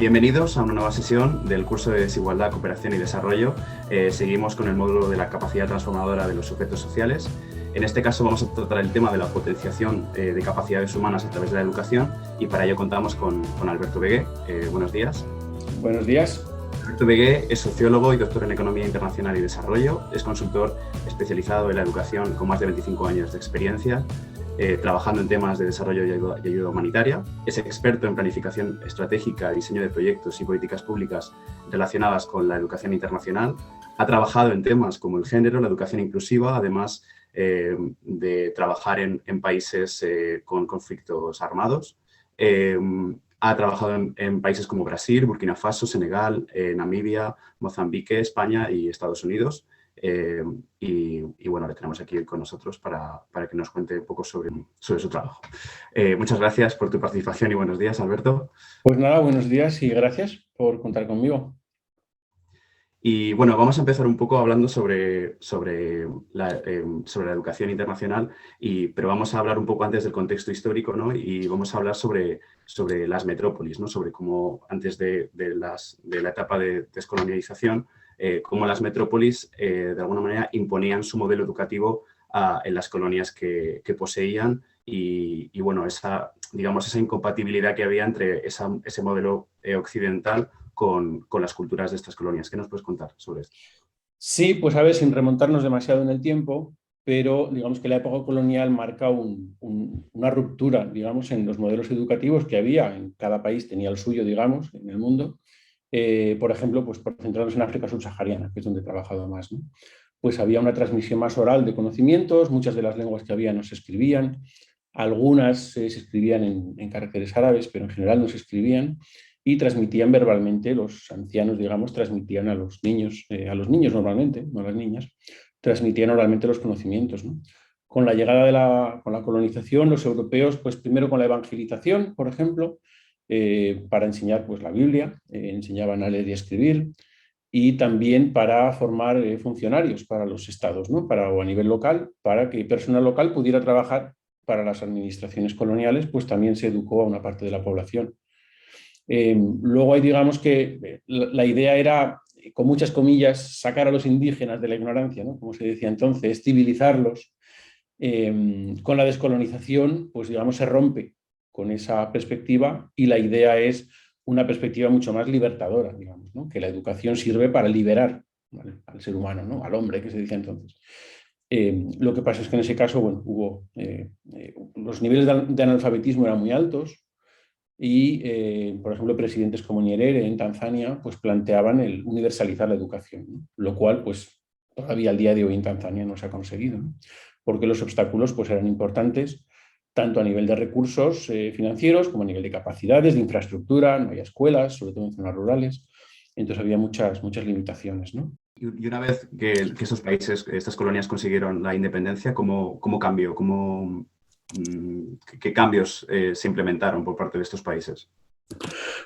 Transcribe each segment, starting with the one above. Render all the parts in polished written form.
Bienvenidos a una nueva sesión del curso de Desigualdad, Cooperación y Desarrollo. Seguimos con el módulo de la capacidad transformadora de los sujetos sociales. En este caso vamos a tratar el tema de la potenciación de capacidades humanas a través de la educación y para ello contamos con Alberto Begué. Buenos días. Buenos días. Alberto Begué es sociólogo y doctor en Economía Internacional y Desarrollo. Es consultor especializado en la educación con más de 25 años de experiencia, trabajando en temas de desarrollo y ayuda humanitaria. Es experto en planificación estratégica, diseño de proyectos y políticas públicas relacionadas con la educación internacional. Ha trabajado en temas como el género, la educación inclusiva, además de trabajar en países con conflictos armados. Ha trabajado en países como Brasil, Burkina Faso, Senegal, Namibia, Mozambique, España y Estados Unidos. Y bueno, le tenemos aquí con nosotros para que nos cuente un poco sobre su trabajo. Muchas gracias por tu participación y buenos días, Alberto. Pues nada, buenos días y gracias por contar conmigo. Y bueno, vamos a empezar un poco hablando sobre la educación internacional, pero vamos a hablar un poco antes del contexto histórico, ¿no? Y vamos a hablar sobre las metrópolis, ¿no? Sobre cómo antes de la etapa de descolonialización, cómo las metrópolis de alguna manera imponían su modelo educativo en las colonias que poseían y bueno, esa incompatibilidad que había entre ese modelo occidental con las culturas de estas colonias. ¿Qué nos puedes contar sobre esto? Sí, pues a ver, sin remontarnos demasiado en el tiempo, pero digamos que la época colonial marca una ruptura, digamos, en los modelos educativos que había. En cada país tenía el suyo, digamos, en el mundo. Por ejemplo, pues por centrarnos en África subsahariana, que es donde he trabajado más, ¿no? Pues había una transmisión más oral de conocimientos, muchas de las lenguas que había no se escribían, algunas se escribían en caracteres árabes, pero en general no se escribían, y transmitían verbalmente, los ancianos, digamos, transmitían a los niños normalmente, no a las niñas, transmitían oralmente los conocimientos, ¿no? Con la llegada con la colonización, los europeos, pues primero con la evangelización, por ejemplo, para enseñar pues, la Biblia, enseñaban a leer y a escribir, y también para formar funcionarios para los estados, ¿no? O a nivel local, para que personal local pudiera trabajar para las administraciones coloniales, pues también se educó a una parte de la población. Luego hay, digamos que la idea era, con muchas comillas, sacar a los indígenas de la ignorancia, ¿no? Como se decía entonces, civilizarlos. Con la descolonización, pues digamos, se rompe con esa perspectiva y la idea es una perspectiva mucho más libertadora, digamos, ¿no? Que la educación sirve para liberar, ¿vale?, al ser humano, ¿no?, al hombre, que se decía entonces. Lo que pasa es que en ese caso, bueno, los niveles de analfabetismo eran muy altos y, por ejemplo, presidentes como Nyerere en Tanzania pues planteaban el universalizar la educación, ¿no? Lo cual pues todavía al día de hoy en Tanzania no se ha conseguido, ¿no? Porque los obstáculos pues eran importantes tanto a nivel de recursos financieros como a nivel de capacidades, de infraestructura, no había escuelas, sobre todo en zonas rurales, entonces había muchas limitaciones, ¿no? Y una vez que estos países, estas colonias consiguieron la independencia, ¿cómo cambió? ¿Qué cambios se implementaron por parte de estos países?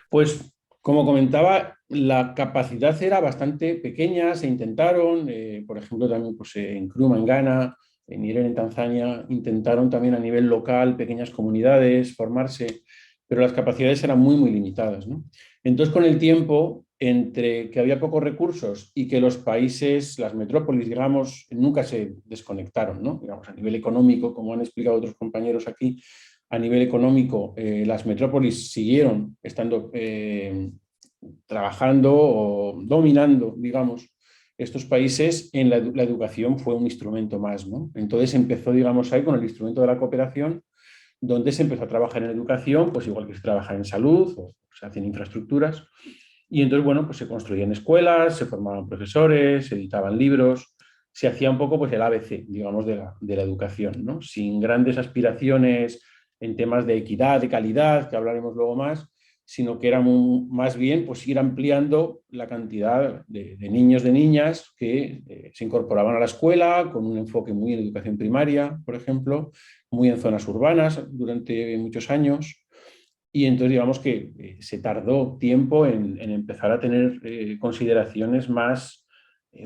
Pues, como comentaba, la capacidad era bastante pequeña, se intentaron, por ejemplo, también pues, en Nkrumah en Ghana, en Nyerere en Tanzania, intentaron también a nivel local, pequeñas comunidades, formarse, pero las capacidades eran muy limitadas, ¿no? Entonces, con el tiempo, entre que había pocos recursos y que los países, las metrópolis, digamos, nunca se desconectaron, ¿no? Digamos, a nivel económico, como han explicado otros compañeros aquí, a nivel económico, las metrópolis siguieron estando trabajando o dominando, digamos, estos países. En la educación fue un instrumento más, ¿no? Entonces empezó, digamos, ahí con el instrumento de la cooperación, donde se empezó a trabajar en educación, pues igual que se trabaja en salud o se hacen infraestructuras. Y entonces, bueno, pues se construían escuelas, se formaban profesores, se editaban libros, se hacía un poco pues el ABC, digamos, de la educación, ¿no? Sin grandes aspiraciones en temas de equidad, de calidad, que hablaremos luego más, sino que era más bien pues ir ampliando la cantidad de niños, de niñas que se incorporaban a la escuela con un enfoque muy en educación primaria, por ejemplo, muy en zonas urbanas durante muchos años. Y entonces digamos que se tardó tiempo en empezar a tener consideraciones más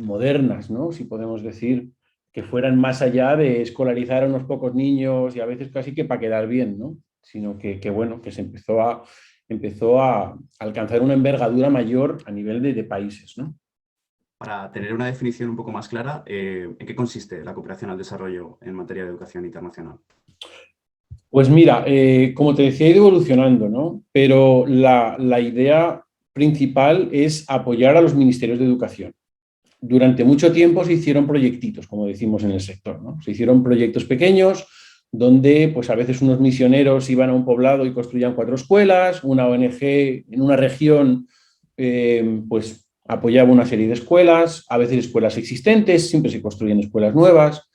modernas, ¿no?, si podemos decir, que fueran más allá de escolarizar a unos pocos niños y a veces casi que para quedar bien, ¿no?, sino que bueno, que se empezó a empezó a alcanzar una envergadura mayor a nivel de países, ¿no? Para tener una definición un poco más clara, ¿en qué consiste la cooperación al desarrollo en materia de educación internacional? Pues mira, como te decía, ha ido evolucionando, ¿no? Pero la idea principal es apoyar a los ministerios de educación. Durante mucho tiempo se hicieron proyectitos, como decimos en el sector, ¿no? Se hicieron proyectos pequeños donde pues a veces unos misioneros iban a un poblado y construían 4 escuelas, una ONG en una región pues apoyaba una serie de escuelas, a veces escuelas existentes, siempre se construían escuelas nuevas,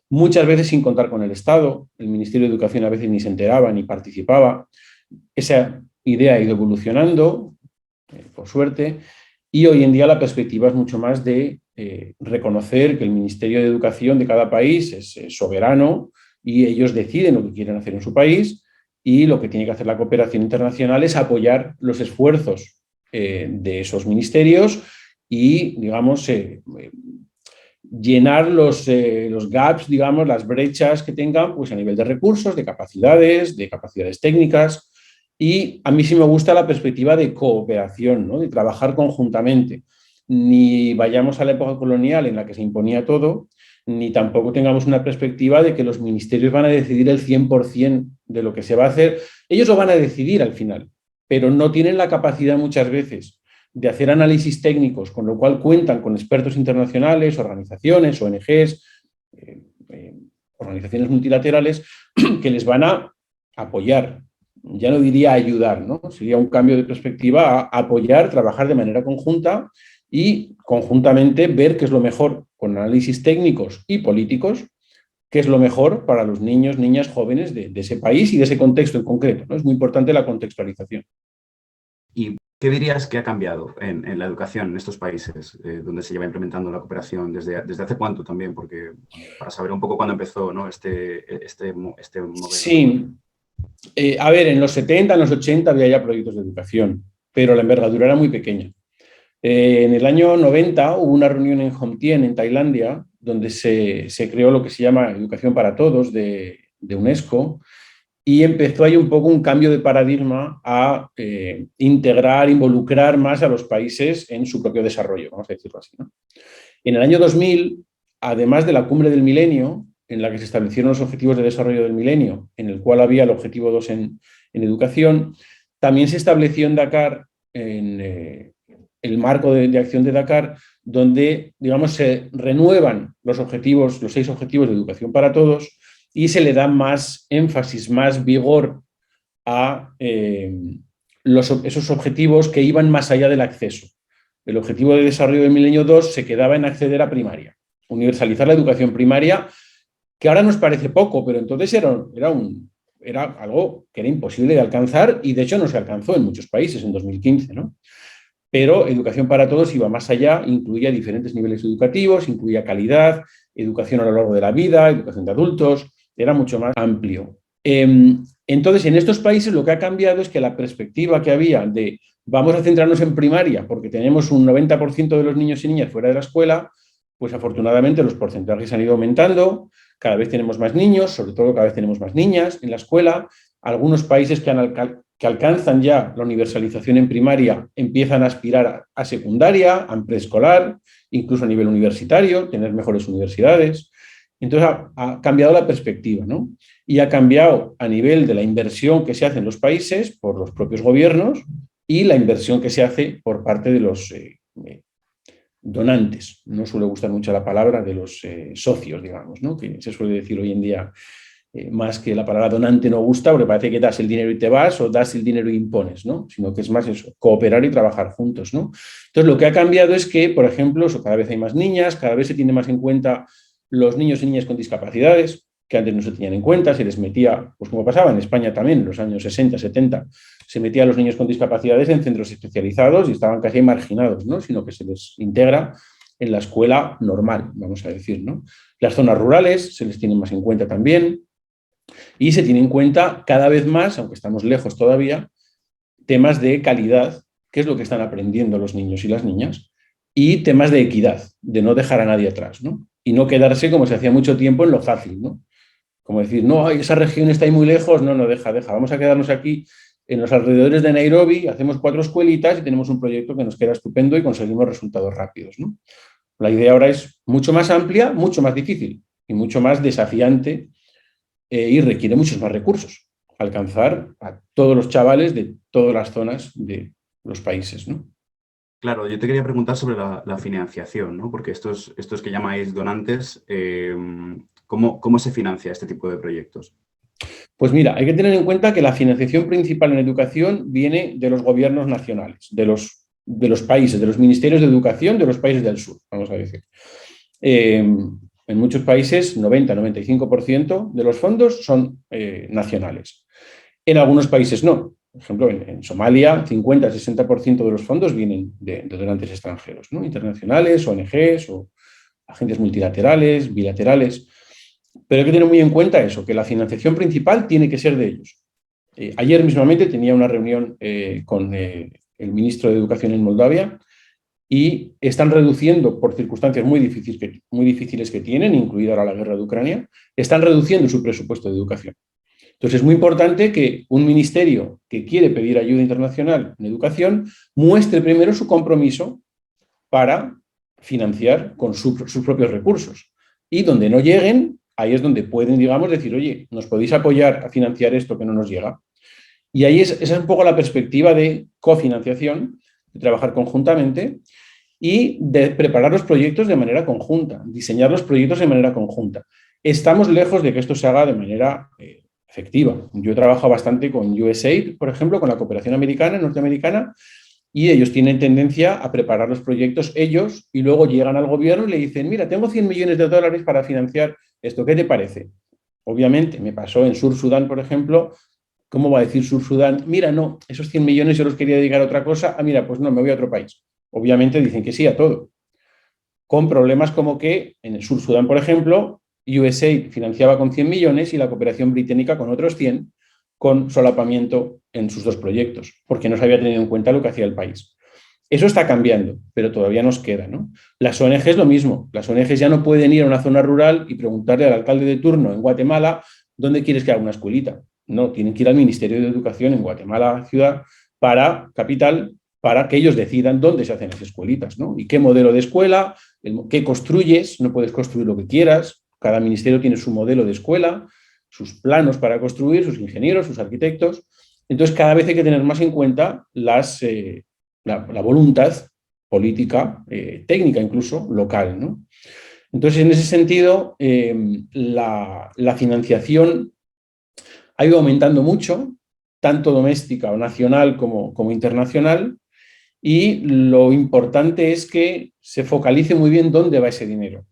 muchas veces sin contar con el Estado. El Ministerio de Educación a veces ni se enteraba ni participaba. Esa idea ha ido evolucionando, por suerte, y hoy en día la perspectiva es mucho más de reconocer que el Ministerio de Educación de cada país es soberano y ellos deciden lo que quieren hacer en su país, y lo que tiene que hacer la cooperación internacional es apoyar los esfuerzos de esos ministerios y, digamos, llenar los gaps, digamos, las brechas que tengan pues, a nivel de recursos, de capacidades técnicas. Y a mí sí me gusta la perspectiva de cooperación, ¿no? De trabajar conjuntamente. Ni vayamos a la época colonial en la que se imponía todo, ni tampoco tengamos una perspectiva de que los ministerios van a decidir el 100% de lo que se va a hacer. Ellos lo van a decidir al final, pero no tienen la capacidad muchas veces de hacer análisis técnicos, con lo cual cuentan con expertos internacionales, organizaciones, ONGs, organizaciones multilaterales, que les van a apoyar. Ya no diría ayudar, ¿no? Sería un cambio de perspectiva a apoyar, trabajar de manera conjunta y conjuntamente ver qué es lo mejor con análisis técnicos y políticos, qué es lo mejor para los niños, niñas, jóvenes de ese país y de ese contexto en concreto, ¿no? Es muy importante la contextualización. ¿Y qué dirías que ha cambiado en la educación en estos países donde se lleva implementando la cooperación? ¿Desde hace cuánto también? Porque para saber un poco cuándo empezó, ¿no? este modelo. Sí, a ver, en los 70, en los 80 había ya proyectos de educación, pero la envergadura era muy pequeña. En el año 90 hubo una reunión en Jomtien, en Tailandia, donde se creó lo que se llama Educación para Todos de UNESCO, y empezó ahí un poco un cambio de paradigma a integrar, involucrar más a los países en su propio desarrollo, vamos a decirlo así, ¿no? En el año 2000, además de la Cumbre del Milenio, en la que se establecieron los objetivos de desarrollo del milenio, en el cual había el objetivo 2 en educación, también se estableció en Dakar, en el marco de acción de Dakar, donde, digamos, se renuevan los objetivos, los 6 objetivos de educación para todos, y se le da más énfasis, más vigor a esos objetivos que iban más allá del acceso. El objetivo de desarrollo del milenio 2 se quedaba en acceder a primaria, universalizar la educación primaria, que ahora nos parece poco, pero entonces era algo que era imposible de alcanzar y de hecho no se alcanzó en muchos países en 2015, ¿no? Pero educación para todos iba más allá, incluía diferentes niveles educativos, incluía calidad, educación a lo largo de la vida, educación de adultos, era mucho más amplio. Entonces, en estos países lo que ha cambiado es que la perspectiva que había de vamos a centrarnos en primaria porque tenemos un 90% de los niños y niñas fuera de la escuela, pues afortunadamente los porcentajes han ido aumentando, cada vez tenemos más niños, sobre todo cada vez tenemos más niñas en la escuela. Algunos países que alcanzan ya la universalización en primaria empiezan a aspirar a secundaria, a preescolar, incluso a nivel universitario, tener mejores universidades. Entonces ha cambiado la perspectiva, ¿no? Y ha cambiado a nivel de la inversión que se hace en los países por los propios gobiernos y la inversión que se hace por parte de los donantes. No suele gustar mucho la palabra de los socios, digamos, ¿no? Que se suele decir hoy en día más que la palabra donante no gusta porque parece que das el dinero y te vas o das el dinero y impones, ¿no? Sino que es más eso, cooperar y trabajar juntos, ¿no? Entonces lo que ha cambiado es que, por ejemplo, cada vez hay más niñas, cada vez se tiene más en cuenta los niños y niñas con discapacidades, que antes no se tenían en cuenta, se les metía, pues como pasaba en España también en los años 60, 70, se metía a los niños con discapacidades en centros especializados y estaban casi marginados, ¿no? Sino que se les integra en la escuela normal, vamos a decir, ¿no? Las zonas rurales se les tiene más en cuenta también y se tiene en cuenta cada vez más, aunque estamos lejos todavía, temas de calidad, qué es lo que están aprendiendo los niños y las niñas, y temas de equidad, de no dejar a nadie atrás, ¿no? Y no quedarse, como se hacía mucho tiempo, en lo fácil, ¿no? Como decir, no, esa región está ahí muy lejos, no, deja, vamos a quedarnos aquí en los alrededores de Nairobi hacemos 4 escuelitas y tenemos un proyecto que nos queda estupendo y conseguimos resultados rápidos, ¿no? La idea ahora es mucho más amplia, mucho más difícil y mucho más desafiante y requiere muchos más recursos. Alcanzar a todos los chavales de todas las zonas de los países, ¿no? Claro, yo te quería preguntar sobre la financiación, ¿no? Porque estos que llamáis donantes, ¿cómo se financia este tipo de proyectos? Pues mira, hay que tener en cuenta que la financiación principal en educación viene de los gobiernos nacionales, de los países, de los ministerios de educación de los países del sur, vamos a decir. En muchos países, 90-95% de los fondos son nacionales. En algunos países no. Por ejemplo, en Somalia, 50-60% de los fondos vienen de donantes extranjeros, ¿no? Internacionales, ONGs o agentes multilaterales, bilaterales. Pero hay que tener muy en cuenta eso, que la financiación principal tiene que ser de ellos. Ayer mismamente tenía una reunión con el ministro de Educación en Moldavia y están reduciendo, por circunstancias muy difíciles que tienen, incluida ahora la guerra de Ucrania, están reduciendo su presupuesto de educación. Entonces es muy importante que un ministerio que quiere pedir ayuda internacional en educación muestre primero su compromiso para financiar con sus propios recursos. Y donde no lleguen, ahí es donde pueden, digamos, decir, oye, ¿nos podéis apoyar a financiar esto que no nos llega? Y ahí esa es un poco la perspectiva de cofinanciación, de trabajar conjuntamente y de preparar los proyectos de manera conjunta, diseñar los proyectos de manera conjunta. Estamos lejos de que esto se haga de manera efectiva. Yo he trabajado bastante con USAID, por ejemplo, con la cooperación americana, norteamericana, y ellos tienen tendencia a preparar los proyectos ellos y luego llegan al gobierno y le dicen, mira, tengo 100 millones de dólares para financiar esto, ¿qué te parece? Obviamente, me pasó en Sur Sudán, por ejemplo. ¿Cómo va a decir Sur Sudán? Mira, no, esos 100 millones yo los quería dedicar a otra cosa. Ah, mira, pues no, me voy a otro país. Obviamente dicen que sí a todo. Con problemas como que en el Sur Sudán, por ejemplo, USAID financiaba con 100 millones y la cooperación británica con otros 100, con solapamiento en sus 2 proyectos, porque no se había tenido en cuenta lo que hacía el país. Eso está cambiando, pero todavía nos queda, ¿no? Las ONGs es lo mismo. Las ONGs ya no pueden ir a una zona rural y preguntarle al alcalde de turno en Guatemala dónde quieres que haga una escuelita. No, tienen que ir al Ministerio de Educación en Guatemala, ciudad, capital, para que ellos decidan dónde se hacen las escuelitas, ¿no? Y qué modelo de escuela, qué construyes, no puedes construir lo que quieras. Cada ministerio tiene su modelo de escuela, sus planos para construir, sus ingenieros, sus arquitectos. Entonces, cada vez hay que tener más en cuenta la voluntad política, técnica incluso, local, ¿no? Entonces, en ese sentido, la financiación ha ido aumentando mucho, tanto doméstica o nacional como internacional, y lo importante es que se focalice muy bien dónde va ese dinero.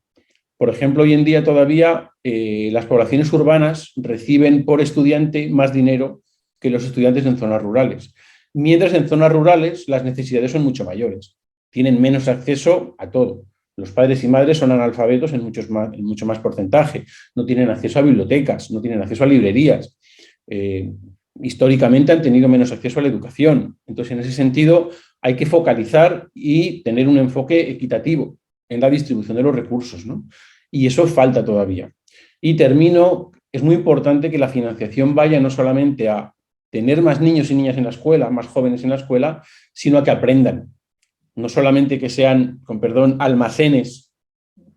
Por ejemplo, hoy en día todavía las poblaciones urbanas reciben por estudiante más dinero que los estudiantes en zonas rurales, mientras en zonas rurales las necesidades son mucho mayores, tienen menos acceso a todo. Los padres y madres son analfabetos en mucho más porcentaje, no tienen acceso a bibliotecas, no tienen acceso a librerías. Históricamente han tenido menos acceso a la educación. Entonces, en ese sentido, hay que focalizar y tener un enfoque equitativo en la distribución de los recursos, ¿no? Y eso falta todavía. Y termino, es muy importante que la financiación vaya no solamente a tener más niños y niñas en la escuela, más jóvenes en la escuela, sino a que aprendan. No solamente que sean, con perdón, almacenes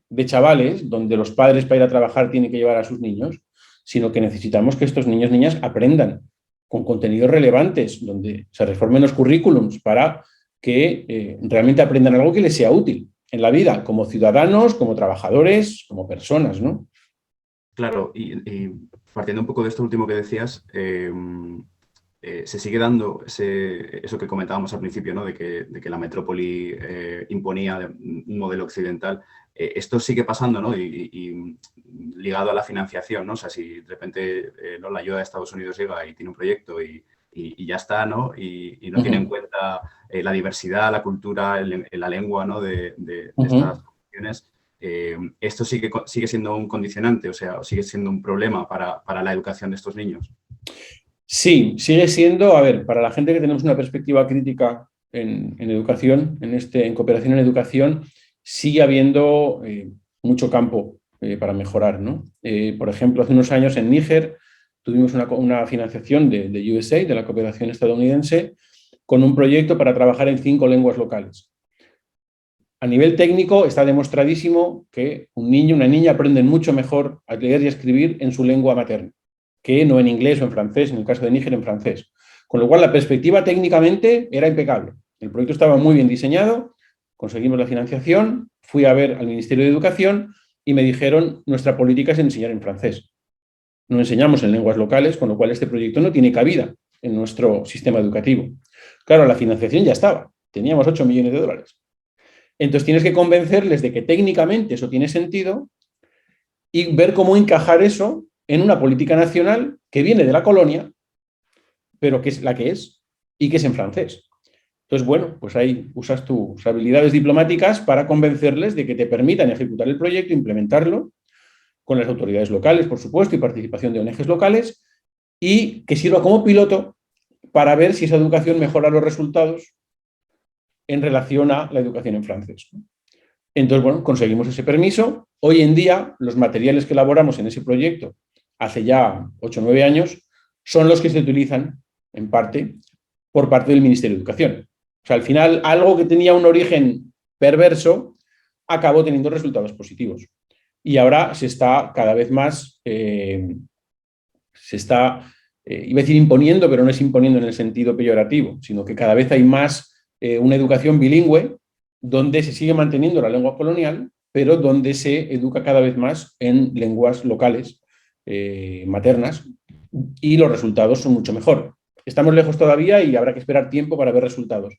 de chavales, donde los padres para ir a trabajar tienen que llevar a sus niños, sino que necesitamos que estos niños y niñas aprendan con contenidos relevantes, donde se reformen los currículums para que realmente aprendan algo que les sea útil en la vida, como ciudadanos, como trabajadores, como personas, ¿no? Claro, y partiendo un poco de esto último que decías, se sigue dando eso que comentábamos al principio, ¿no? de que la metrópoli imponía un modelo occidental. Esto sigue pasando, ¿no? Y ligado a la financiación, ¿no? O sea, si de repente ¿no? la ayuda de Estados Unidos llega y tiene un proyecto y ya está, ¿no? Y no tiene en cuenta la diversidad, la cultura, la lengua, ¿no? de estas poblaciones. ¿Esto sigue siendo un condicionante, o sea, sigue siendo un problema para la educación de estos niños? Sí, sigue siendo, a ver, para la gente que tenemos una perspectiva crítica en educación, en cooperación en educación, sigue habiendo mucho campo para mejorar, ¿no? Por ejemplo, hace unos años en Níger tuvimos una financiación de USAID, de la cooperación estadounidense, con un proyecto para trabajar en 5 lenguas locales. A nivel técnico está demostradísimo que un niño y una niña aprenden mucho mejor a leer y a escribir en su lengua materna, que no en inglés o en francés, en el caso de Níger en francés. Con lo cual la perspectiva técnicamente era impecable. El proyecto estaba muy bien diseñado, conseguimos la financiación, fui a ver al Ministerio de Educación y me dijeron nuestra política es enseñar en francés. No enseñamos en lenguas locales, con lo cual este proyecto no tiene cabida en nuestro sistema educativo. Claro, la financiación ya estaba, teníamos 8 millones de dólares. Entonces tienes que convencerles de que técnicamente eso tiene sentido y ver cómo encajar eso en una política nacional que viene de la colonia, pero que es la que es y que es en francés. Entonces, bueno, pues ahí usas tus habilidades diplomáticas para convencerles de que te permitan ejecutar el proyecto, implementarlo, con las autoridades locales, por supuesto, y participación de ONGs locales, y que sirva como piloto para ver si esa educación mejora los resultados en relación a la educación en francés. Entonces, bueno, conseguimos ese permiso. Hoy en día, los materiales que elaboramos en ese proyecto, hace ya 8 o 9 años, son los que se utilizan, en parte, por parte del Ministerio de Educación. O sea, al final, algo que tenía un origen perverso acabó teniendo resultados positivos. Y ahora se está cada vez más, iba a decir imponiendo, pero no es imponiendo en el sentido peyorativo, sino que cada vez hay más una educación bilingüe donde se sigue manteniendo la lengua colonial, pero donde se educa cada vez más en lenguas locales, maternas, y los resultados son mucho mejor. Estamos lejos todavía y habrá que esperar tiempo para ver resultados,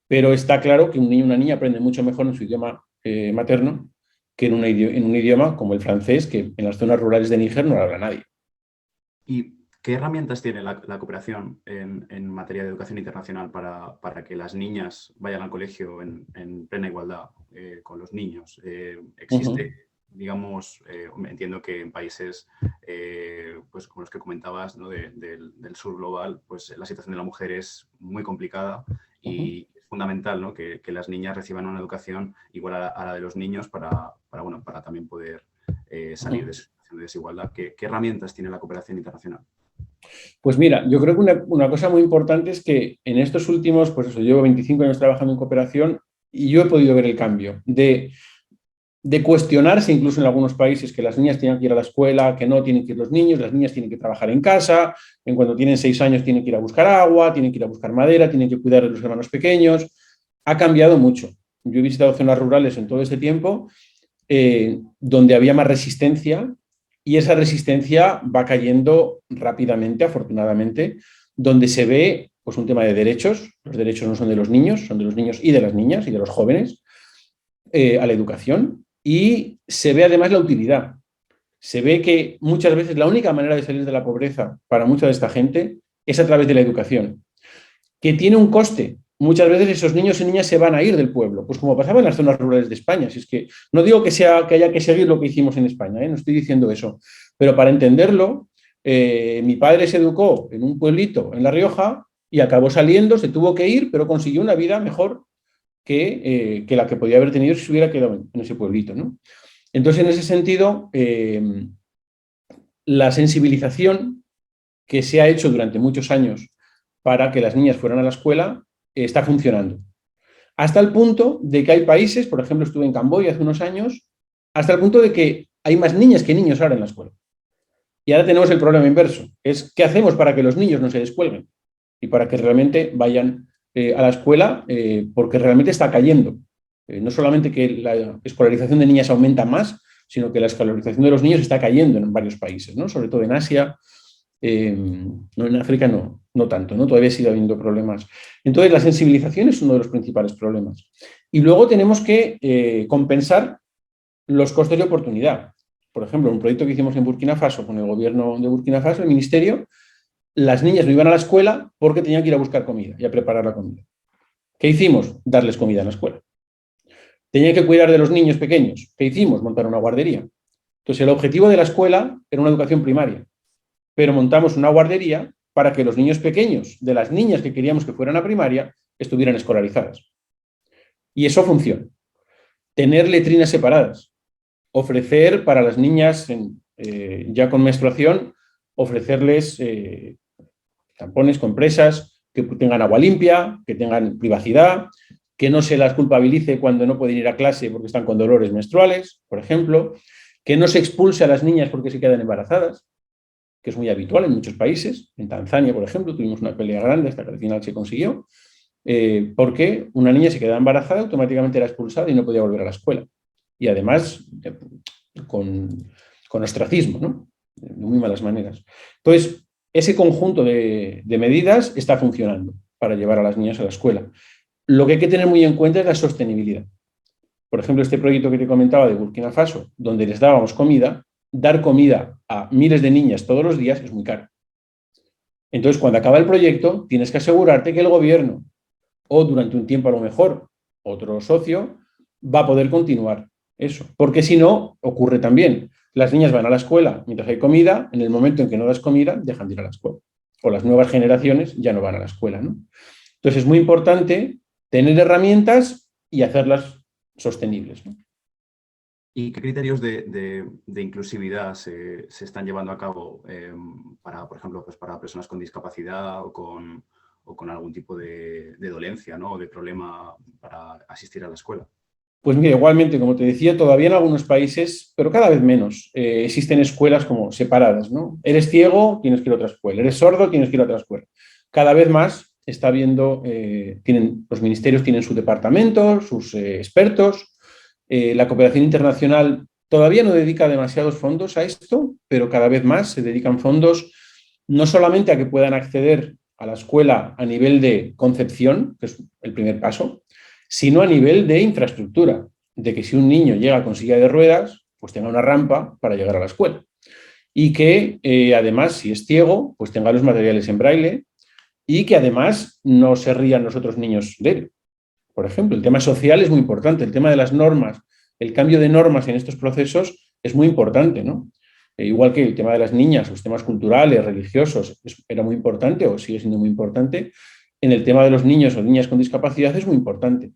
pero está claro que un niño y una niña aprenden mucho mejor en su idioma materno que en un idioma como el francés, que en las zonas rurales de Níger no lo habla nadie. ¿Y qué herramientas tiene la cooperación en materia de educación internacional para que las niñas vayan al colegio en plena igualdad con los niños? ¿Existe, digamos, entiendo que en países pues como los que comentabas, ¿no? del sur global, pues la situación de la mujer es muy complicada y es fundamental, ¿no? que las niñas reciban una educación igual a la de los niños para también poder salir de su situación de desigualdad? ¿Qué herramientas tiene la cooperación internacional? Pues mira, yo creo que una cosa muy importante es que en estos últimos, pues eso, llevo 25 años trabajando en cooperación y yo he podido ver el cambio de cuestionarse incluso en algunos países que las niñas tienen que ir a la escuela, que no tienen que ir los niños, las niñas tienen que trabajar en casa, en cuando tienen 6 años tienen que ir a buscar agua, tienen que ir a buscar madera, tienen que cuidar de los hermanos pequeños. Ha cambiado mucho. Yo he visitado zonas rurales en todo este tiempo donde había más resistencia y esa resistencia va cayendo rápidamente, afortunadamente, donde se ve pues, un tema de derechos. Los derechos no son de los niños, son de los niños y de las niñas y de los jóvenes a la educación. Y se ve además la utilidad. Se ve que muchas veces la única manera de salir de la pobreza para mucha de esta gente es a través de la educación, que tiene un coste. Muchas veces esos niños y niñas se van a ir del pueblo, pues como pasaba en las zonas rurales de España. Si es que no digo que haya que seguir lo que hicimos en España, no estoy diciendo eso, pero para entenderlo, mi padre se educó en un pueblito en La Rioja y acabó saliendo, se tuvo que ir, pero consiguió una vida mejor que la que podía haber tenido si se hubiera quedado en ese pueblito, ¿no? Entonces, en ese sentido, la sensibilización que se ha hecho durante muchos años para que las niñas fueran a la escuela está funcionando. Hasta el punto de que hay países, por ejemplo, estuve en Camboya hace unos años, hasta el punto de que hay más niñas que niños ahora en la escuela. Y ahora tenemos el problema inverso, es ¿qué hacemos para que los niños no se descuelguen? Y para que realmente vayan a la escuela, porque realmente está cayendo. No solamente que la escolarización de niñas aumenta más, sino que la escolarización de los niños está cayendo en varios países, ¿no? Sobre todo en Asia, no, en África no tanto, ¿no? Todavía sigue habiendo problemas. Entonces, la sensibilización es uno de los principales problemas. Y luego tenemos que compensar los costes de oportunidad. Por ejemplo, un proyecto que hicimos en Burkina Faso con el gobierno de Burkina Faso, el ministerio, las niñas no iban a la escuela porque tenían que ir a buscar comida y a preparar la comida. ¿Qué hicimos? Darles comida en la escuela. Tenían que cuidar de los niños pequeños. ¿Qué hicimos? Montar una guardería. Entonces, el objetivo de la escuela era una educación primaria, pero montamos una guardería para que los niños pequeños de las niñas que queríamos que fueran a primaria estuvieran escolarizadas. Y eso funciona. Tener letrinas separadas, ofrecer para las niñas ya con menstruación ofrecerles tampones, compresas, que tengan agua limpia, que tengan privacidad, que no se las culpabilice cuando no pueden ir a clase porque están con dolores menstruales, por ejemplo, que no se expulse a las niñas porque se quedan embarazadas, que es muy habitual en muchos países. En Tanzania, por ejemplo, tuvimos una pelea grande hasta que al final se consiguió, porque una niña se quedaba embarazada, automáticamente era expulsada y no podía volver a la escuela. Y además, con ostracismo, ¿no? De muy malas maneras. Entonces, ese conjunto de medidas está funcionando para llevar a las niñas a la escuela. Lo que hay que tener muy en cuenta es la sostenibilidad. Por ejemplo, este proyecto que te comentaba de Burkina Faso, donde les dábamos comida, dar comida a miles de niñas todos los días es muy caro. Entonces, cuando acaba el proyecto, tienes que asegurarte que el gobierno, o durante un tiempo a lo mejor otro socio, va a poder continuar eso. Porque si no, ocurre también. Las niñas van a la escuela mientras hay comida, en el momento en que no das comida, dejan de ir a la escuela. O las nuevas generaciones ya no van a la escuela, ¿no? Entonces es muy importante tener herramientas y hacerlas sostenibles, ¿no? ¿Y qué criterios de inclusividad se están llevando a cabo para, por ejemplo, pues para personas con discapacidad o con algún tipo de dolencia, ¿no? O de problema para asistir a la escuela? Pues mira, igualmente, como te decía, todavía en algunos países, pero cada vez menos, existen escuelas como separadas, ¿no? Eres ciego, tienes que ir a otra escuela. Eres sordo, tienes que ir a otra escuela. Cada vez más está viendo, los ministerios tienen su departamento, sus expertos. La cooperación internacional todavía no dedica demasiados fondos a esto, pero cada vez más se dedican fondos no solamente a que puedan acceder a la escuela a nivel de concepción, que es el primer paso, sino a nivel de infraestructura, de que si un niño llega con silla de ruedas, pues tenga una rampa para llegar a la escuela. Y que además, si es ciego, pues tenga los materiales en braille y que además no se rían los otros niños de él. Por ejemplo, el tema social es muy importante, el tema de las normas, el cambio de normas en estos procesos es muy importante, ¿no? Igual que el tema de las niñas, los temas culturales, religiosos, era muy importante o sigue siendo muy importante, en el tema de los niños o niñas con discapacidad es muy importante.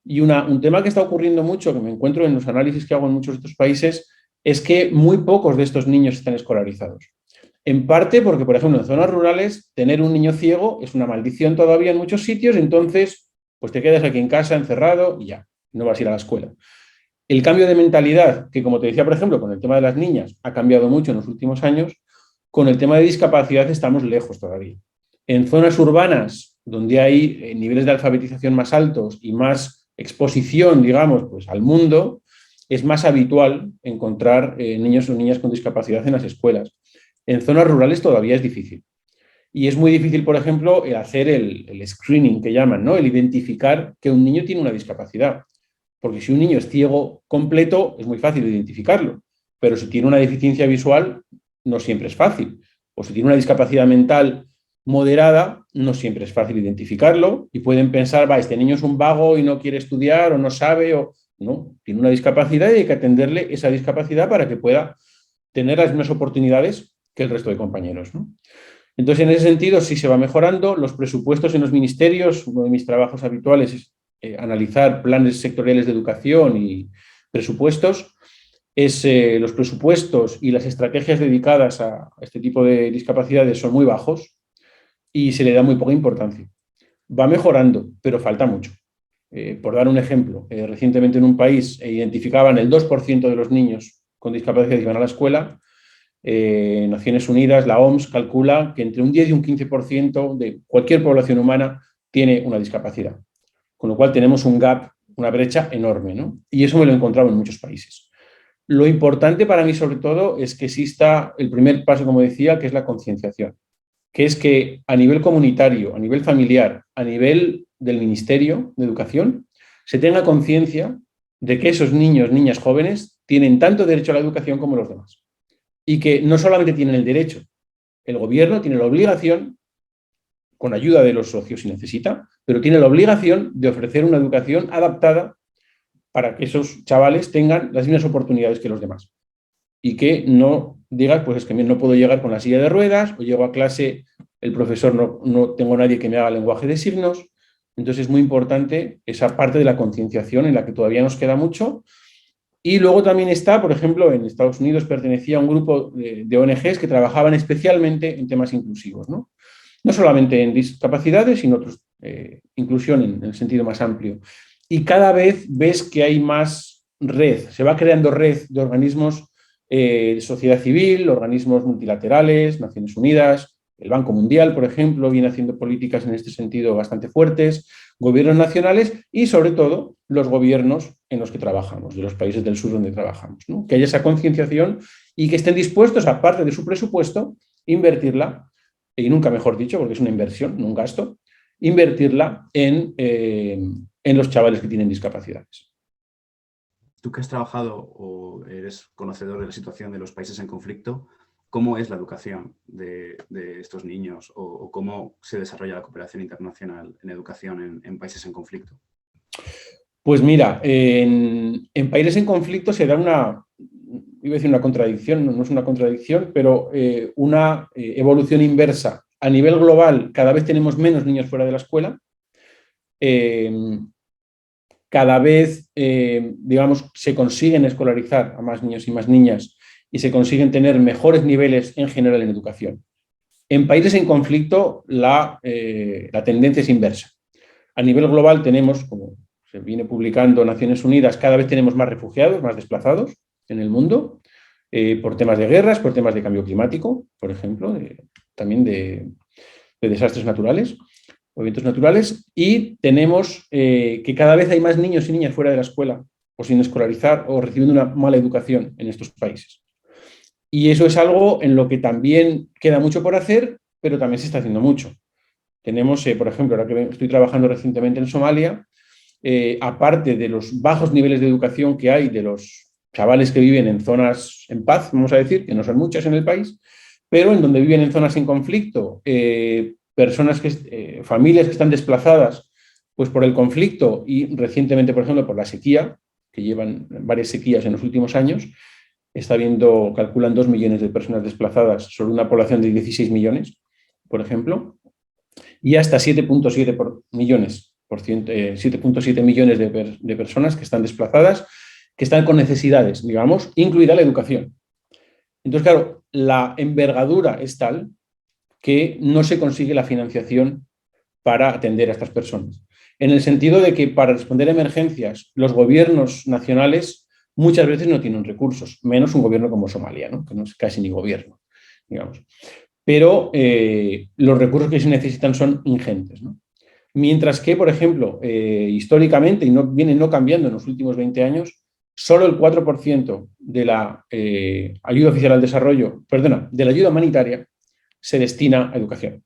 Y un tema que está ocurriendo mucho, que me encuentro en los análisis que hago en muchos de estos países, es que muy pocos de estos niños están escolarizados. En parte porque, por ejemplo, en zonas rurales, tener un niño ciego es una maldición todavía en muchos sitios, entonces, pues te quedas aquí en casa encerrado y ya, no vas a ir a la escuela. El cambio de mentalidad, que como te decía, por ejemplo, con el tema de las niñas, ha cambiado mucho en los últimos años, con el tema de discapacidad estamos lejos todavía. En zonas urbanas, donde hay niveles de alfabetización más altos y más exposición, digamos, pues, al mundo, es más habitual encontrar niños o niñas con discapacidad en las escuelas. En zonas rurales todavía es difícil. Y es muy difícil, por ejemplo, el hacer el screening que llaman, ¿no? El identificar que un niño tiene una discapacidad. Porque si un niño es ciego completo, es muy fácil identificarlo. Pero si tiene una deficiencia visual, no siempre es fácil. O si tiene una discapacidad mental moderada, no siempre es fácil identificarlo. Y pueden pensar, va, este niño es un vago y no quiere estudiar o no sabe, o no, tiene una discapacidad y hay que atenderle esa discapacidad para que pueda tener las mismas oportunidades que el resto de compañeros, ¿no? Entonces, en ese sentido, sí se va mejorando. Los presupuestos en los ministerios, uno de mis trabajos habituales es analizar planes sectoriales de educación y presupuestos. Los presupuestos y las estrategias dedicadas a este tipo de discapacidades son muy bajos y se le da muy poca importancia. Va mejorando, pero falta mucho. Por dar un ejemplo, recientemente en un país identificaban el 2% de los niños con discapacidad que iban a la escuela. Naciones Unidas, la OMS, calcula que entre un 10 y un 15% de cualquier población humana tiene una discapacidad. Con lo cual tenemos un gap, una brecha enorme, ¿no? Y eso me lo he encontrado en muchos países. Lo importante para mí, sobre todo, es que exista el primer paso, como decía, que es la concienciación, que es que a nivel comunitario, a nivel familiar, a nivel del Ministerio de Educación, se tenga conciencia de que esos niños, niñas, jóvenes tienen tanto derecho a la educación como los demás. Y que no solamente tienen el derecho, el gobierno tiene la obligación, con ayuda de los socios si necesita, pero tiene la obligación de ofrecer una educación adaptada para que esos chavales tengan las mismas oportunidades que los demás. Y que no digas, pues es que no puedo llegar con la silla de ruedas, o llego a clase, el profesor no tengo nadie que me haga lenguaje de signos. Entonces es muy importante esa parte de la concienciación en la que todavía nos queda mucho, Y luego también está, por ejemplo, en Estados Unidos pertenecía a un grupo de ONGs que trabajaban especialmente en temas inclusivos, ¿no? No solamente en discapacidades, sino otros, inclusión en el sentido más amplio. Y cada vez ves que hay más red, se va creando red de organismos de sociedad civil, organismos multilaterales, Naciones Unidas, el Banco Mundial, por ejemplo, viene haciendo políticas en este sentido bastante fuertes, gobiernos nacionales y, sobre todo, los gobiernos en los que trabajamos, de los países del sur donde trabajamos, ¿no? Que haya esa concienciación y que estén dispuestos, aparte de su presupuesto, invertirla, y nunca mejor dicho, porque es una inversión, no un gasto, invertirla en los chavales que tienen discapacidades. Tú que has trabajado o eres conocedor de la situación de los países en conflicto, ¿cómo es la educación de estos niños o cómo se desarrolla la cooperación internacional en educación en países en conflicto? Pues mira, en países en conflicto se da una, iba a decir una contradicción, no es una contradicción, pero una evolución inversa. A nivel global, cada vez tenemos menos niños fuera de la escuela. Cada vez, digamos, se consiguen escolarizar a más niños y más niñas y se consiguen tener mejores niveles en general en educación. En países en conflicto, la tendencia es inversa. A nivel global tenemos, como se viene publicando Naciones Unidas, cada vez tenemos más refugiados, más desplazados en el mundo, por temas de guerras, por temas de cambio climático, por ejemplo, también de desastres naturales, eventos naturales, y tenemos que cada vez hay más niños y niñas fuera de la escuela o sin escolarizar o recibiendo una mala educación en estos países. Y eso es algo en lo que también queda mucho por hacer, pero también se está haciendo mucho. Tenemos, por ejemplo, ahora que estoy trabajando recientemente en Somalia, aparte de los bajos niveles de educación que hay de los chavales que viven en zonas en paz, vamos a decir, que no son muchas en el país, pero en donde viven en zonas en conflicto, personas familias que están desplazadas pues, por el conflicto y recientemente, por ejemplo, por la sequía, que llevan varias sequías en los últimos años, está habiendo, calculan 2 millones de personas desplazadas sobre una población de 16 millones, por ejemplo, y hasta 7,7 millones, 7,7 millones de personas que están desplazadas, que están con necesidades, digamos, incluida la educación. Entonces, claro, la envergadura es tal que no se consigue la financiación para atender a estas personas. En el sentido de que para responder a emergencias, los gobiernos nacionales muchas veces no tienen recursos, menos un gobierno como Somalia, ¿no? Que no es casi ni gobierno, digamos. Pero los recursos que se necesitan son ingentes, ¿no? Mientras que, por ejemplo, históricamente, y vienen no cambiando en los últimos 20 años, solo el 4% de la ayuda oficial al desarrollo, perdona, de la ayuda humanitaria se destina a educación.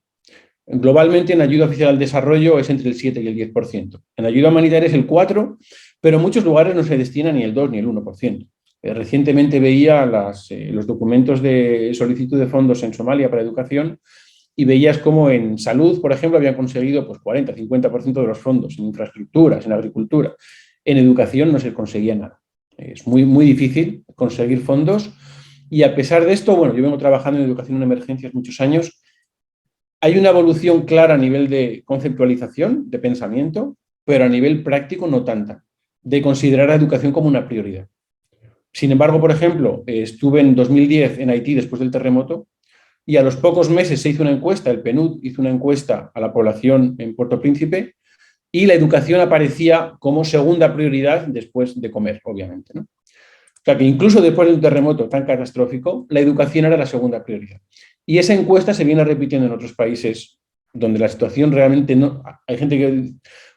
Globalmente, en ayuda oficial al desarrollo es entre el 7 y el 10%. En ayuda humanitaria es el 4%, pero en muchos lugares no se destina ni el 2 ni el 1%. Recientemente veía los documentos de solicitud de fondos en Somalia para educación y veías cómo en salud, por ejemplo, habían conseguido pues, 40-50% de los fondos, en infraestructuras, en agricultura. En educación no se conseguía nada. Es muy, muy difícil conseguir fondos y a pesar de esto, bueno, yo vengo trabajando en educación en emergencias muchos años. Hay una evolución clara a nivel de conceptualización, de pensamiento, pero a nivel práctico no tanta, de considerar la educación como una prioridad. Sin embargo, por ejemplo, estuve en 2010 en Haití después del terremoto y a los pocos meses se hizo una encuesta, el PNUD hizo una encuesta a la población en Puerto Príncipe y la educación aparecía como segunda prioridad después de comer, obviamente, ¿no? O sea que incluso después de un terremoto tan catastrófico, la educación era la segunda prioridad. Y esa encuesta se viene repitiendo en otros países donde la situación realmente no... Hay gente que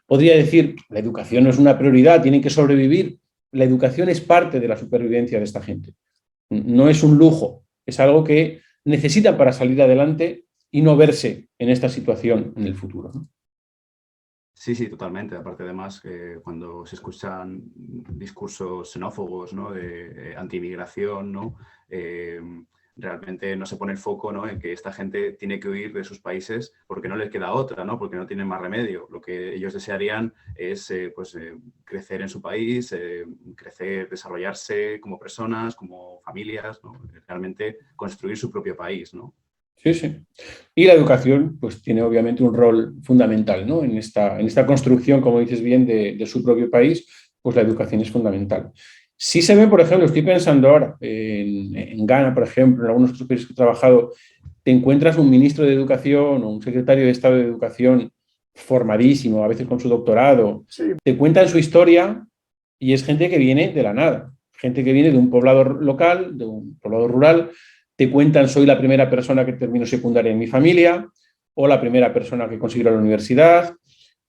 podría decir, la educación no es una prioridad, tienen que sobrevivir. La educación es parte de la supervivencia de esta gente. No es un lujo, es algo que necesitan para salir adelante y no verse en esta situación en el futuro, ¿no? Sí, sí, totalmente. Aparte, además, cuando se escuchan discursos xenófobos, ¿no? De anti-inmigración, ¿no? Realmente no se pone el foco, ¿no? En que esta gente tiene que huir de sus países porque no les queda otra, ¿no? Porque no tienen más remedio. Lo que ellos desearían es crecer en su país, crecer, desarrollarse como personas, como familias, ¿no? Realmente construir su propio país, ¿no? Sí, sí. Y la educación pues, tiene obviamente un rol fundamental, ¿no? En esta construcción, como dices bien, de su propio país, pues la educación es fundamental. Sí se ven, por ejemplo, estoy pensando ahora, en Ghana, por ejemplo, en algunos otros países que he trabajado, te encuentras un ministro de Educación o un secretario de Estado de Educación formadísimo, a veces con su doctorado, Sí. te cuentan su historia y es gente que viene de la nada, gente que viene de un poblado local, de un poblado rural, te cuentan soy la primera persona que terminó secundaria en mi familia o la primera persona que consiguió la universidad,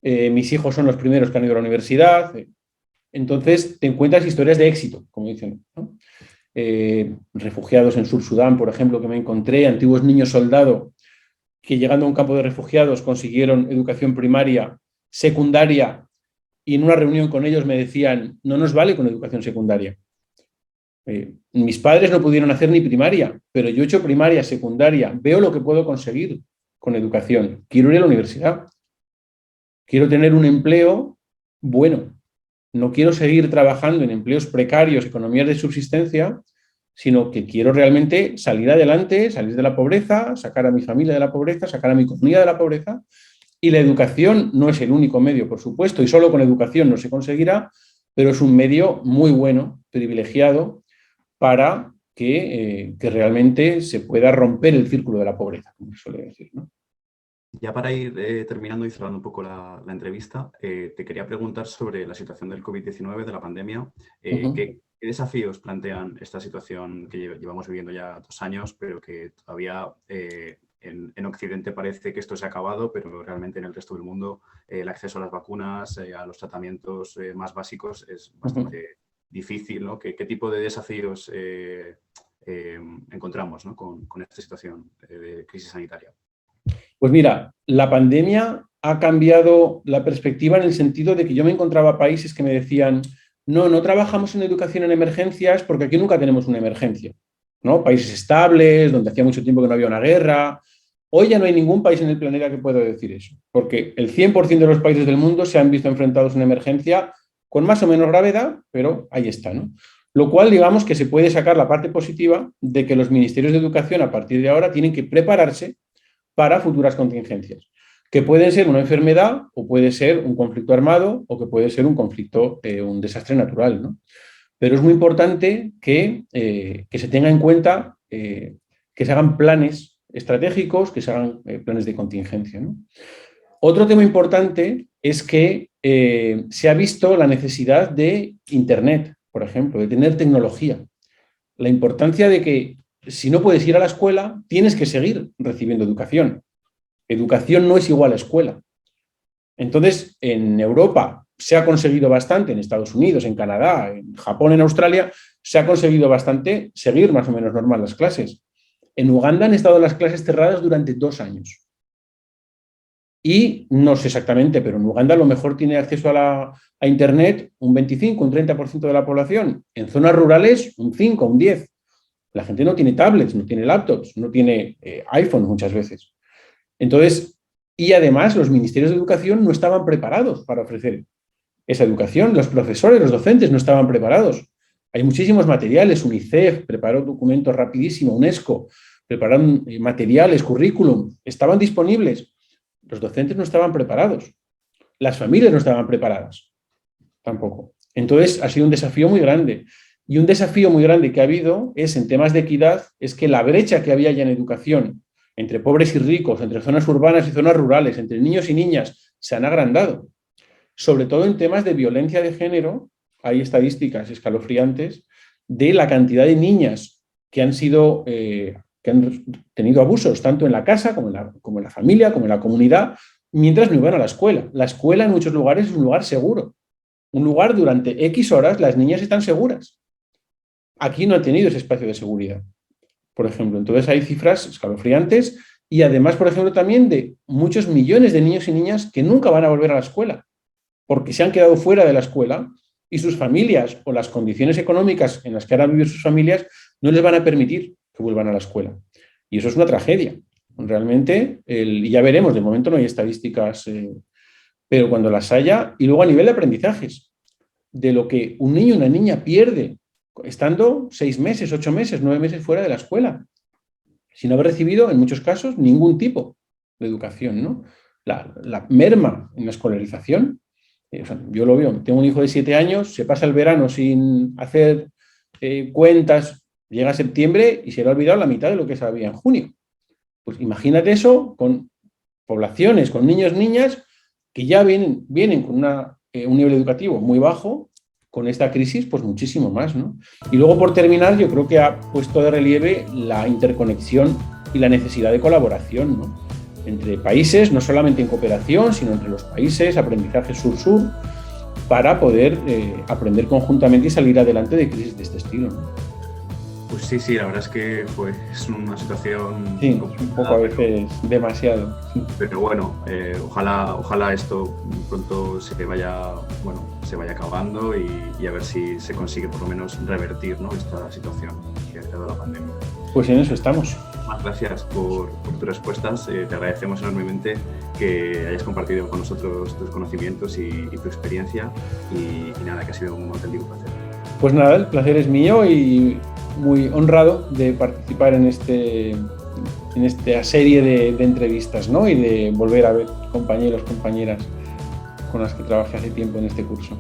mis hijos son los primeros que han ido a la universidad. Entonces te encuentras historias de éxito, como dicen, ¿no? Refugiados en Sur Sudán, por ejemplo, que me encontré, antiguos niños soldado que llegando a un campo de refugiados consiguieron educación primaria, secundaria, y en una reunión con ellos me decían, no nos vale con educación secundaria. Mis padres no pudieron hacer ni primaria, pero yo he hecho primaria, secundaria, veo lo que puedo conseguir con educación. Quiero ir a la universidad, quiero tener un empleo bueno, no quiero seguir trabajando en empleos precarios, economías de subsistencia, sino que quiero realmente salir adelante, salir de la pobreza, sacar a mi familia de la pobreza, sacar a mi comunidad de la pobreza. Y la educación no es el único medio, por supuesto, y solo con educación no se conseguirá, pero es un medio muy bueno, privilegiado, para que realmente se pueda romper el círculo de la pobreza, como se suele decir, ¿no? Ya para ir terminando y cerrando un poco la entrevista, te quería preguntar sobre la situación del COVID-19, de la pandemia. ¿Qué desafíos plantean esta situación que llevamos viviendo ya 2 años, pero que todavía en Occidente parece que esto se ha acabado, pero realmente en el resto del mundo el acceso a las vacunas, a los tratamientos más básicos es bastante difícil, ¿no? ¿Qué tipo de desafíos encontramos, ¿no? con esta situación de crisis sanitaria? Pues mira, la pandemia ha cambiado la perspectiva en el sentido de que yo me encontraba países que me decían, no, no trabajamos en educación en emergencias porque aquí nunca tenemos una emergencia, ¿no? Países estables, donde hacía mucho tiempo que no había una guerra. Hoy ya no hay ningún país en el planeta que pueda decir eso, porque el 100% de los países del mundo se han visto enfrentados a una emergencia con más o menos gravedad, pero ahí está, ¿no? Lo cual, digamos que se puede sacar la parte positiva de que los ministerios de educación a partir de ahora tienen que prepararse para futuras contingencias, que pueden ser una enfermedad o puede ser un conflicto armado o que puede ser un conflicto, un desastre natural, ¿no? Pero es muy importante que se tenga en cuenta, que se hagan planes estratégicos, que se hagan planes de contingencia, ¿no? Otro tema importante es que se ha visto la necesidad de Internet, por ejemplo, de tener tecnología. La importancia de que si no puedes ir a la escuela, tienes que seguir recibiendo educación. Educación no es igual a escuela. Entonces, en Europa se ha conseguido bastante, en Estados Unidos, en Canadá, en Japón, en Australia, se ha conseguido bastante seguir más o menos normal las clases. En Uganda han estado las clases cerradas durante 2 años. Y no sé exactamente, pero en Uganda a lo mejor tiene acceso a Internet un 25, un 30% de la población. En zonas rurales, un 5, un 10. La gente no tiene tablets, no tiene laptops, no tiene iPhone muchas veces. Entonces, y además los ministerios de educación no estaban preparados para ofrecer esa educación. Los profesores, los docentes no estaban preparados. Hay muchísimos materiales. UNICEF preparó documentos rapidísimo, UNESCO prepararon materiales, currículum, estaban disponibles. Los docentes no estaban preparados. Las familias no estaban preparadas tampoco. Entonces, ha sido un desafío muy grande. Y un desafío muy grande que ha habido es, en temas de equidad, es que la brecha que había ya en educación entre pobres y ricos, entre zonas urbanas y zonas rurales, entre niños y niñas, se han agrandado. Sobre todo en temas de violencia de género, hay estadísticas escalofriantes de la cantidad de niñas que han sido, que han tenido abusos, tanto en la casa como en la familia, como en la comunidad, mientras no iban a la escuela. La escuela en muchos lugares es un lugar seguro. Un lugar durante X horas las niñas están seguras. Aquí no han tenido ese espacio de seguridad, por ejemplo. Entonces hay cifras escalofriantes y además, por ejemplo, también de muchos millones de niños y niñas que nunca van a volver a la escuela porque se han quedado fuera de la escuela y sus familias o las condiciones económicas en las que ahora viven sus familias no les van a permitir que vuelvan a la escuela. Y eso es una tragedia. Realmente, y ya veremos, de momento no hay estadísticas, pero cuando las haya, y luego a nivel de aprendizajes, de lo que un niño o una niña pierde estando 6 meses, 8 meses, 9 meses fuera de la escuela, sin haber recibido, en muchos casos, ningún tipo de educación, ¿no? La merma en la escolarización O sea, yo lo veo, tengo un hijo de 7 años, se pasa el verano sin hacer cuentas, llega septiembre y se le ha olvidado la mitad de lo que sabía en junio. Pues imagínate eso con poblaciones, con niños, niñas, que ya vienen con un nivel educativo muy bajo, con esta crisis, pues muchísimo más, ¿no? Y luego, por terminar, yo creo que ha puesto de relieve la interconexión y la necesidad de colaboración, ¿no? Entre países, no solamente en cooperación, sino entre los países, aprendizaje sur-sur, para poder aprender conjuntamente y salir adelante de crisis de este estilo, ¿no? Pues sí, la verdad es que es una situación sí, un poco a veces demasiado. Pero bueno, ojalá esto pronto se vaya acabando y a ver si se consigue por lo menos revertir, ¿no?, esta situación que ha creado la pandemia. Pues en eso estamos. Muchas gracias por tus respuestas. Te agradecemos enormemente que hayas compartido con nosotros tus conocimientos y tu experiencia y nada, que ha sido un auténtico placer. Pues nada, el placer es mío y muy honrado de participar en esta serie de entrevistas, ¿no? Y de volver a ver compañeros, compañeras con las que trabajé hace tiempo en este curso.